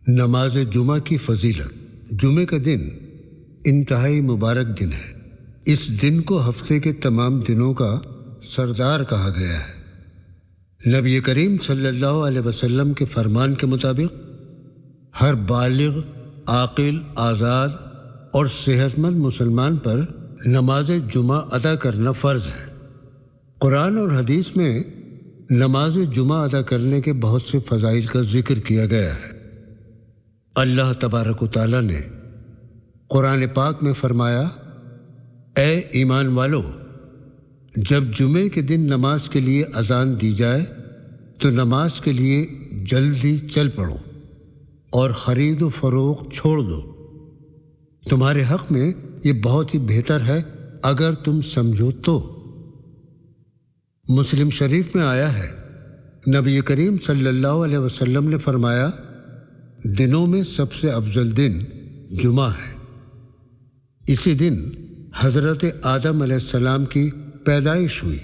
نماز جمعہ کی فضیلت۔ جمعہ کا دن انتہائی مبارک دن ہے۔ اس دن کو ہفتے کے تمام دنوں کا سردار کہا گیا ہے۔ نبی کریم صلی اللہ علیہ وسلم کے فرمان کے مطابق ہر بالغ، عاقل، آزاد اور صحت مند مسلمان پر نماز جمعہ ادا کرنا فرض ہے۔ قرآن اور حدیث میں نماز جمعہ ادا کرنے کے بہت سے فضائل کا ذکر کیا گیا ہے۔ اللہ تبارک و تعالیٰ نے قرآن پاک میں فرمایا، اے ایمان والو، جب جمعے کے دن نماز کے لیے اذان دی جائے تو نماز کے لیے جلدی چل پڑو اور خرید و فروخت چھوڑ دو۔ تمہارے حق میں یہ بہت ہی بہتر ہے اگر تم سمجھو تو۔ مسلم شریف میں آیا ہے، نبی کریم صلی اللہ علیہ وسلم نے فرمایا، دنوں میں سب سے افضل دن جمعہ ہے۔ اسی دن حضرت آدم علیہ السلام کی پیدائش ہوئی،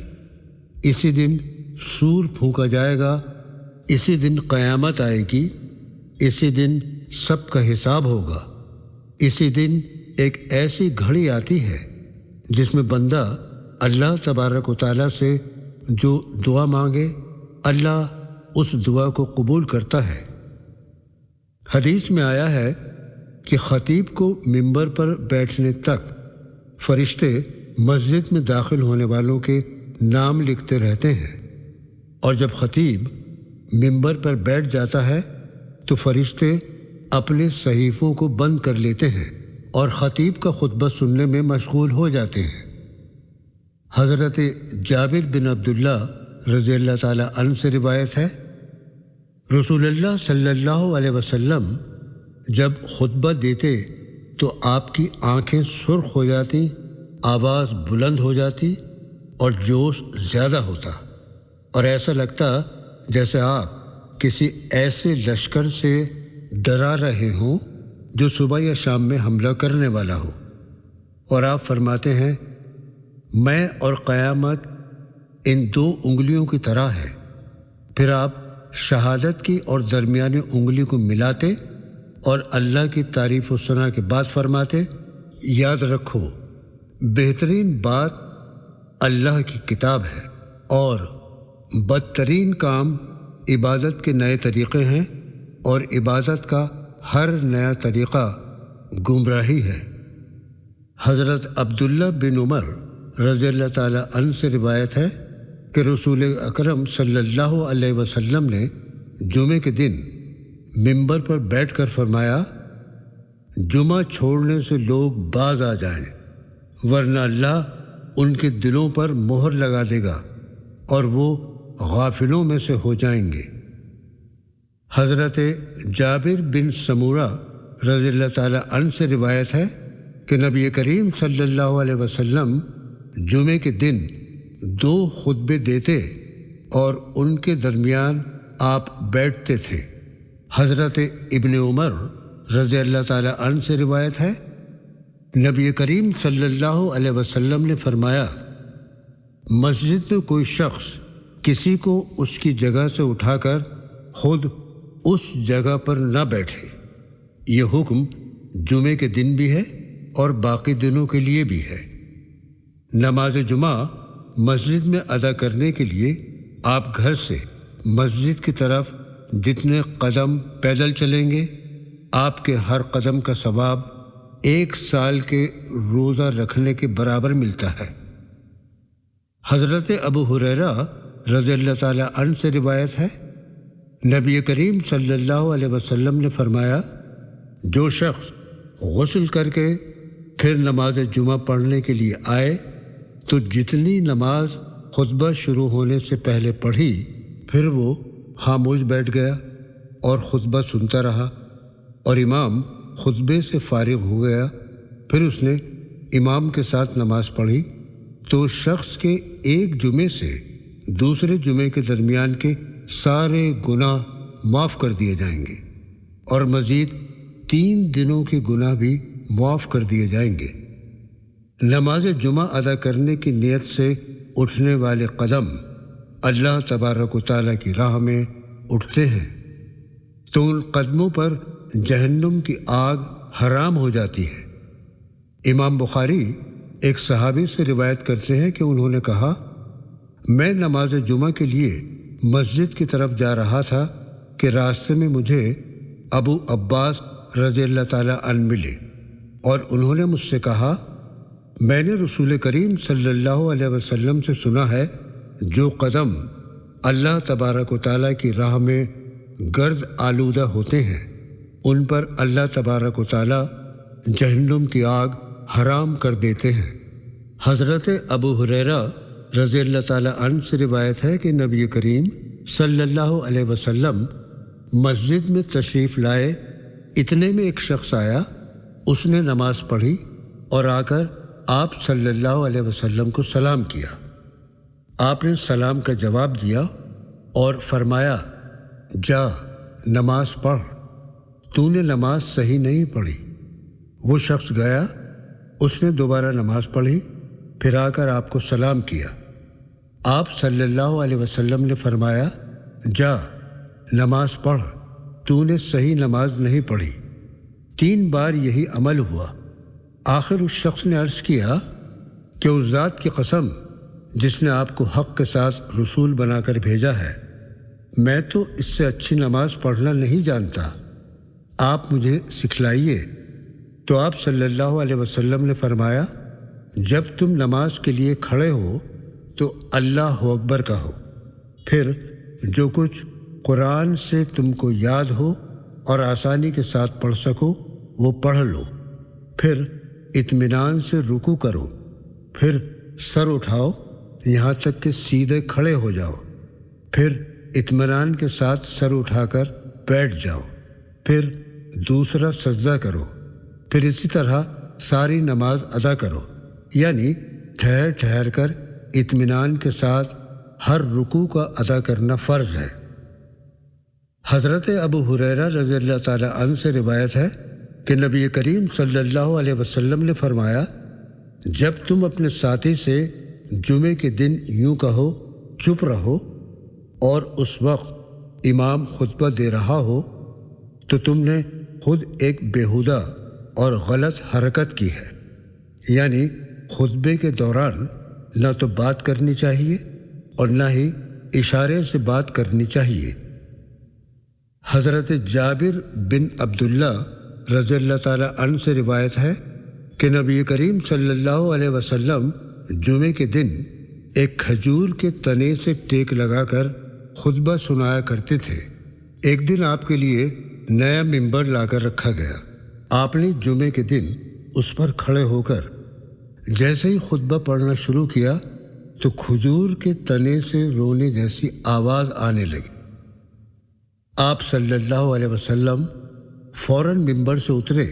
اسی دن سور پھونکا جائے گا، اسی دن قیامت آئے گی، اسی دن سب کا حساب ہوگا۔ اسی دن ایک ایسی گھڑی آتی ہے جس میں بندہ اللہ تبارک و تعالیٰ سے جو دعا مانگے اللہ اس دعا کو قبول کرتا ہے۔ حدیث میں آیا ہے کہ خطیب کو ممبر پر بیٹھنے تک فرشتے مسجد میں داخل ہونے والوں کے نام لکھتے رہتے ہیں، اور جب خطیب ممبر پر بیٹھ جاتا ہے تو فرشتے اپنے صحیفوں کو بند کر لیتے ہیں اور خطیب کا خطبہ سننے میں مشغول ہو جاتے ہیں۔ حضرت جابر بن عبداللہ رضی اللہ تعالیٰ عنہ سے روایت ہے، رسول اللہ صلی اللہ علیہ وسلم جب خطبہ دیتے تو آپ کی آنکھیں سرخ ہو جاتی، آواز بلند ہو جاتی اور جوش زیادہ ہوتا، اور ایسا لگتا جیسے آپ کسی ایسے لشکر سے ڈرا رہے ہوں جو صبح یا شام میں حملہ کرنے والا ہو، اور آپ فرماتے ہیں، میں اور قیامت ان دو انگلیوں کی طرح ہے۔ پھر آپ شہادت کی اور درمیانی انگلی کو ملاتے اور اللہ کی تعریف و ثنا کے بعد فرماتے، یاد رکھو بہترین بات اللہ کی کتاب ہے اور بدترین کام عبادت کے نئے طریقے ہیں، اور عبادت کا ہر نیا طریقہ گمراہی ہے۔ حضرت عبداللہ بن عمر رضی اللہ تعالیٰ عنہ سے روایت ہے کہ رسول اکرم صلی اللہ علیہ وسلم نے جمعے کے دن ممبر پر بیٹھ کر فرمایا، جمعہ چھوڑنے سے لوگ باز آ جائیں، ورنہ اللہ ان کے دلوں پر مہر لگا دے گا اور وہ غافلوں میں سے ہو جائیں گے۔ حضرت جابر بن سمورہ رضی اللہ تعالیٰ عنہ سے روایت ہے کہ نبی کریم صلی اللہ علیہ وسلم جمعے کے دن 2 خطبے دیتے اور ان کے درمیان آپ بیٹھتے تھے۔ حضرت ابن عمر رضی اللہ تعالیٰ عنہ سے روایت ہے، نبی کریم صلی اللہ علیہ وسلم نے فرمایا، مسجد میں کوئی شخص کسی کو اس کی جگہ سے اٹھا کر خود اس جگہ پر نہ بیٹھے۔ یہ حکم جمعے کے دن بھی ہے اور باقی دنوں کے لیے بھی ہے۔ نماز جمعہ مسجد میں ادا کرنے کے لیے آپ گھر سے مسجد کی طرف جتنے قدم پیدل چلیں گے، آپ کے ہر قدم کا ثواب 1 سال کے روزہ رکھنے کے برابر ملتا ہے۔ حضرت ابو ہریرہ رضی اللہ تعالیٰ عنہ سے روایت ہے، نبی کریم صلی اللہ علیہ وسلم نے فرمایا، جو شخص غسل کر کے پھر نماز جمعہ پڑھنے کے لیے آئے تو جتنی نماز خطبہ شروع ہونے سے پہلے پڑھی، پھر وہ خاموش بیٹھ گیا اور خطبہ سنتا رہا، اور امام خطبے سے فارغ ہو گیا، پھر اس نے امام کے ساتھ نماز پڑھی، تو اس شخص کے ایک جمعے سے دوسرے جمعے کے درمیان کے سارے گناہ معاف کر دیے جائیں گے، اور مزید 3 دنوں کے گناہ بھی معاف کر دیے جائیں گے۔ نماز جمعہ ادا کرنے کی نیت سے اٹھنے والے قدم اللہ تبارک و تعالیٰ کی راہ میں اٹھتے ہیں، تو ان قدموں پر جہنم کی آگ حرام ہو جاتی ہے۔ امام بخاری ایک صحابی سے روایت کرتے ہیں کہ انہوں نے کہا، میں نماز جمعہ کے لیے مسجد کی طرف جا رہا تھا کہ راستے میں مجھے ابو عباس رضی اللہ تعالیٰ عنہ ملے، اور انہوں نے مجھ سے کہا، میں نے رسول کریم صلی اللہ علیہ وسلم سے سنا ہے، جو قدم اللہ تبارک و تعالیٰ کی راہ میں گرد آلودہ ہوتے ہیں ان پر اللہ تبارک و تعالیٰ جہنم کی آگ حرام کر دیتے ہیں۔ حضرت ابو ہریرہ رضی اللہ تعالیٰ عنہ سے روایت ہے کہ نبی کریم صلی اللہ علیہ وسلم مسجد میں تشریف لائے، اتنے میں ایک شخص آیا، اس نے نماز پڑھی اور آ کر آپ صلی اللہ علیہ وسلم کو سلام کیا۔ آپ نے سلام کا جواب دیا اور فرمایا، جا نماز پڑھ، تو نے نماز صحیح نہیں پڑھی۔ وہ شخص گیا، اس نے دوبارہ نماز پڑھی، پھر آ کر آپ کو سلام کیا۔ آپ صلی اللہ علیہ وسلم نے فرمایا، جا نماز پڑھ، تو نے صحیح نماز نہیں پڑھی۔ 3 بار یہی عمل ہوا۔ آخر اس شخص نے عرض کیا کہ اس ذات کی قسم جس نے آپ کو حق کے ساتھ رسول بنا کر بھیجا ہے، میں تو اس سے اچھی نماز پڑھنا نہیں جانتا، آپ مجھے سکھلائیے۔ تو آپ صلی اللہ علیہ وسلم نے فرمایا، جب تم نماز کے لیے کھڑے ہو تو اللہ اکبر کہو، پھر جو کچھ قرآن سے تم کو یاد ہو اور آسانی کے ساتھ پڑھ سکو وہ پڑھ لو، پھر اطمینان سے رکوع کرو، پھر سر اٹھاؤ یہاں تک کہ سیدھے کھڑے ہو جاؤ، پھر اطمینان کے ساتھ سر اٹھا کر بیٹھ جاؤ، پھر دوسرا سجدہ کرو، پھر اسی طرح ساری نماز ادا کرو، یعنی ٹھہر ٹھہر کر اطمینان کے ساتھ ہر رکوع کا ادا کرنا فرض ہے۔ حضرت ابو ہریرہ رضی اللہ تعالیٰ عنہ سے روایت ہے کہ نبی کریم صلی اللہ علیہ وسلم نے فرمایا، جب تم اپنے ساتھی سے جمعے کے دن یوں کہو، چپ رہو، اور اس وقت امام خطبہ دے رہا ہو، تو تم نے خود ایک بیہودہ اور غلط حرکت کی ہے، یعنی خطبے کے دوران نہ تو بات کرنی چاہیے اور نہ ہی اشارے سے بات کرنی چاہیے۔ حضرت جابر بن عبداللہ رضی اللہ تعالیٰ عنہ سے روایت ہے کہ نبی کریم صلی اللہ علیہ وسلم جمعے کے دن ایک کھجور کے تنے سے ٹیک لگا کر خطبہ سنایا کرتے تھے۔ ایک دن آپ کے لیے نیا ممبر لا کر رکھا گیا۔ آپ نے جمعے کے دن اس پر کھڑے ہو کر جیسے ہی خطبہ پڑھنا شروع کیا تو کھجور کے تنے سے رونے جیسی آواز آنے لگی۔ آپ صلی اللہ علیہ وسلم فوراً ممبر سے اترے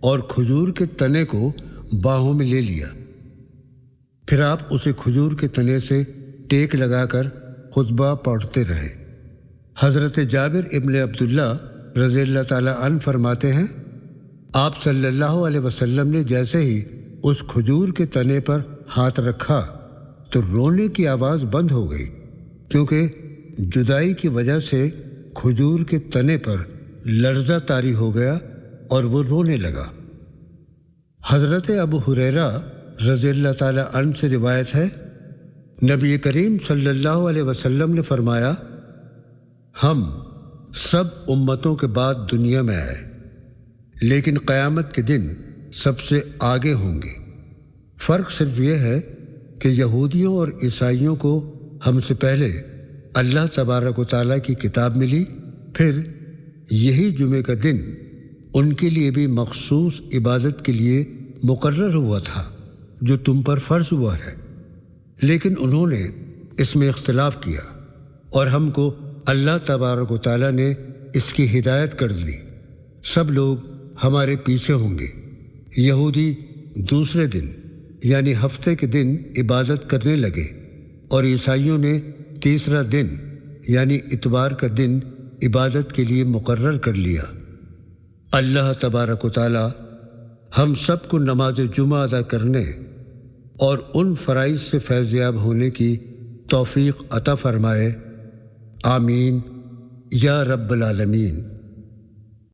اور کھجور کے تنے کو باہوں میں لے لیا، پھر آپ اسے کھجور کے تنے سے ٹیک لگا کر خطبہ پڑھتے رہے۔ حضرت جابر ابن عبداللہ رضی اللہ تعالیٰ عنہ فرماتے ہیں، آپ صلی اللہ علیہ وسلم نے جیسے ہی اس کھجور کے تنے پر ہاتھ رکھا تو رونے کی آواز بند ہو گئی، کیونکہ جدائی کی وجہ سے کھجور کے تنے پر لرزہ طاری ہو گیا اور وہ رونے لگا۔ حضرت ابو ہریرہ رضی اللہ تعالیٰ عنہ سے روایت ہے، نبی کریم صلی اللہ علیہ وسلم نے فرمایا، ہم سب امتوں کے بعد دنیا میں آئے، لیکن قیامت کے دن سب سے آگے ہوں گے۔ فرق صرف یہ ہے کہ یہودیوں اور عیسائیوں کو ہم سے پہلے اللہ تبارک و تعالیٰ کی کتاب ملی، پھر یہی جمعے کا دن ان کے لیے بھی مخصوص عبادت کے لیے مقرر ہوا تھا جو تم پر فرض ہوا ہے، لیکن انہوں نے اس میں اختلاف کیا اور ہم کو اللہ تبارک و تعالیٰ نے اس کی ہدایت کر دی۔ سب لوگ ہمارے پیچھے ہوں گے۔ یہودی دوسرے دن یعنی ہفتے کے دن عبادت کرنے لگے اور عیسائیوں نے تیسرا دن یعنی اتوار کا دن عبادت کے لیے مقرر کر لیا۔ اللہ تبارک و تعالی ہم سب کو نماز جمعہ ادا کرنے اور ان فرائض سے فیضیاب ہونے کی توفیق عطا فرمائے، آمین یا رب العالمین۔